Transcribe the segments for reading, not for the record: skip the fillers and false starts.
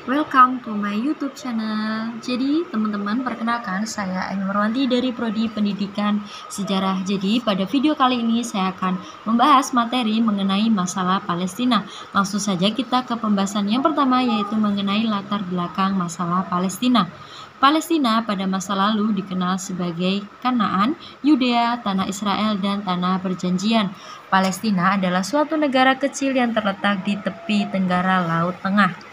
Welcome to my YouTube channel. Jadi teman-teman, perkenalkan saya Amy Marwanti dari Prodi Pendidikan Sejarah. Jadi pada video kali ini saya akan membahas materi mengenai masalah Palestina. Langsung saja kita ke pembahasan yang pertama, yaitu mengenai latar belakang masalah Palestina. Palestina pada masa lalu dikenal sebagai Kanaan, Yudea, Tanah Israel, dan Tanah Perjanjian. Palestina adalah suatu negara kecil yang terletak di tepi tenggara Laut Tengah.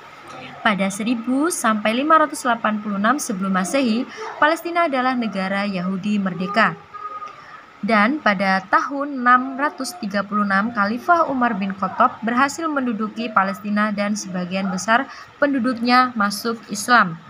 Pada 1000 sampai 586 sebelum Masehi, Palestina adalah negara Yahudi merdeka. Dan pada tahun 636, Khalifah Umar bin Khattab berhasil menduduki Palestina dan sebagian besar penduduknya masuk Islam.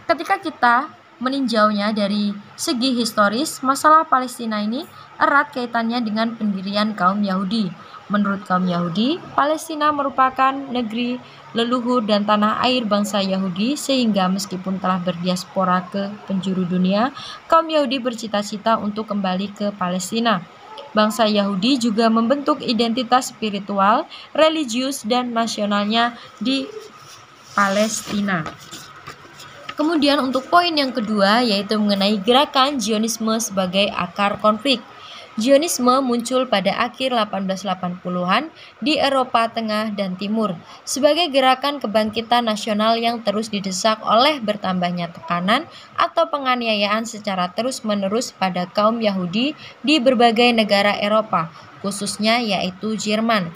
Ketika kita meninjaunya dari segi historis, masalah Palestina ini erat kaitannya dengan pendirian kaum Yahudi. Menurut kaum Yahudi, Palestina merupakan negeri leluhur dan tanah air bangsa Yahudi, sehingga meskipun telah berdiaspora ke penjuru dunia, kaum Yahudi bercita-cita untuk kembali ke Palestina. Bangsa Yahudi juga membentuk identitas spiritual, religius, dan nasionalnya di Palestina. Kemudian untuk poin yang kedua, yaitu mengenai gerakan Zionisme sebagai akar konflik. Zionisme muncul pada akhir 1880-an di Eropa Tengah dan Timur sebagai gerakan kebangkitan nasional yang terus didesak oleh bertambahnya tekanan atau penganiayaan secara terus-menerus pada kaum Yahudi di berbagai negara Eropa, khususnya yaitu Jerman.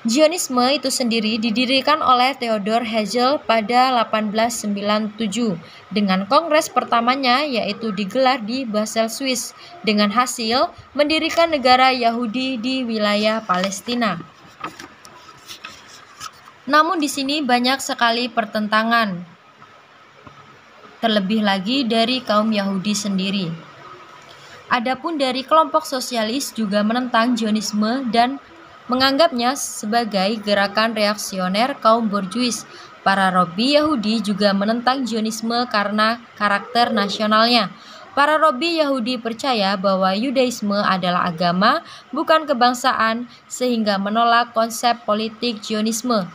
Zionisme itu sendiri didirikan oleh Theodor Herzl pada 1897 dengan kongres pertamanya yaitu digelar di Basel, Swiss, dengan hasil mendirikan negara Yahudi di wilayah Palestina. Namun di sini banyak sekali pertentangan, terlebih lagi dari kaum Yahudi sendiri. Adapun dari kelompok sosialis juga menentang Zionisme dan menganggapnya sebagai gerakan reaksioner kaum borjuis. Para Robbi Yahudi juga menentang Zionisme karena karakter nasionalnya. Para Robbi Yahudi percaya bahwa Yudaisme adalah agama, bukan kebangsaan, sehingga menolak konsep politik Zionisme.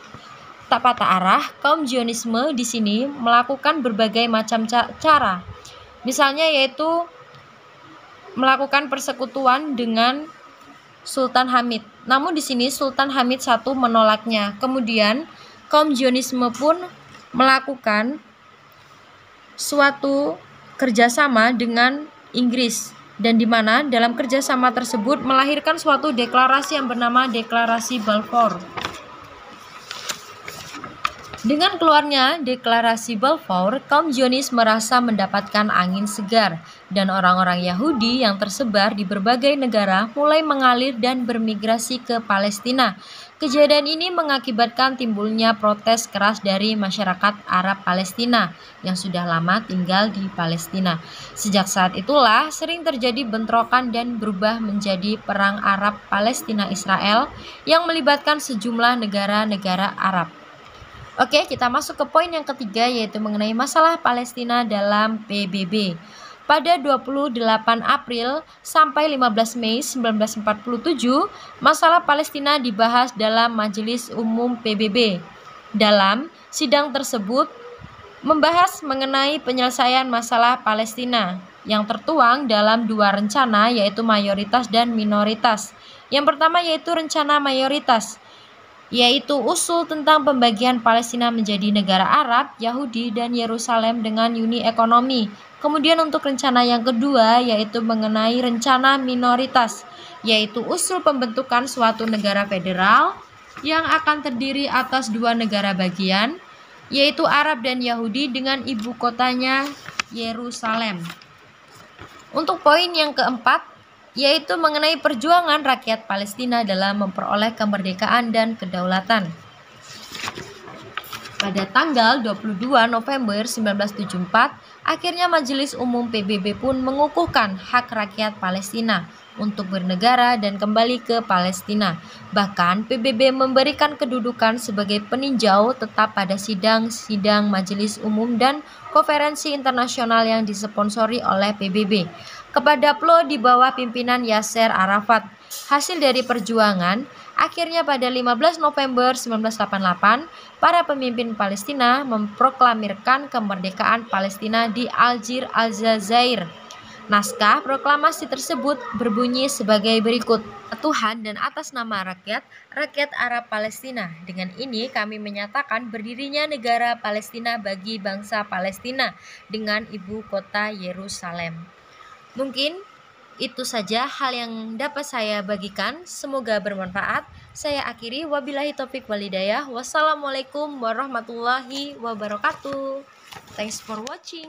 Tak patah arah, kaum Zionisme di sini melakukan berbagai macam cara. Misalnya yaitu melakukan persekutuan dengan Sultan Hamid. Namun di sini Sultan Hamid I menolaknya. Kemudian kaum Zionisme pun melakukan suatu kerjasama dengan Inggris, dan di mana dalam kerjasama tersebut melahirkan suatu deklarasi yang bernama Deklarasi Balfour. Dengan keluarnya Deklarasi Balfour, kaum Zionis merasa mendapatkan angin segar, dan orang-orang Yahudi yang tersebar di berbagai negara mulai mengalir dan bermigrasi ke Palestina. Kejadian ini mengakibatkan timbulnya protes keras dari masyarakat Arab Palestina yang sudah lama tinggal di Palestina. Sejak saat itulah sering terjadi bentrokan dan berubah menjadi perang Arab Palestina-Israel yang melibatkan sejumlah negara-negara Arab. Oke, kita masuk ke poin yang ketiga, yaitu mengenai masalah Palestina dalam PBB. Pada 28 April sampai 15 Mei 1947, masalah Palestina dibahas dalam Majelis Umum PBB. Dalam sidang tersebut membahas mengenai penyelesaian masalah Palestina yang tertuang dalam dua rencana, yaitu mayoritas dan minoritas. Yang pertama yaitu rencana mayoritas, yaitu usul tentang pembagian Palestina menjadi negara Arab, Yahudi, dan Yerusalem dengan uni ekonomi. Kemudian untuk rencana yang kedua yaitu mengenai rencana minoritas, yaitu usul pembentukan suatu negara federal yang akan terdiri atas dua negara bagian, yaitu Arab dan Yahudi dengan ibu kotanya Yerusalem. Untuk poin yang keempat yaitu mengenai perjuangan rakyat Palestina dalam memperoleh kemerdekaan dan kedaulatan. Pada tanggal 22 November 1974, akhirnya Majelis Umum PBB pun mengukuhkan hak rakyat Palestina untuk bernegara dan kembali ke Palestina. Bahkan PBB memberikan kedudukan sebagai peninjau tetap pada sidang-sidang Majelis Umum dan konferensi internasional yang disponsori oleh PBB kepada PLO di bawah pimpinan Yasser Arafat. Hasil dari perjuangan Akhirnya pada 15 November 1988, para pemimpin Palestina memproklamirkan kemerdekaan Palestina di Aljazair. Naskah proklamasi tersebut berbunyi sebagai berikut. Tuhan dan atas nama rakyat Arab Palestina. Dengan ini kami menyatakan berdirinya negara Palestina bagi bangsa Palestina dengan ibu kota Yerusalem. Mungkin itu saja hal yang dapat saya bagikan. Semoga bermanfaat. Saya akhiri, wabillahi taufik walhidayah. Wassalamualaikum warahmatullahi wabarakatuh. Thanks for watching.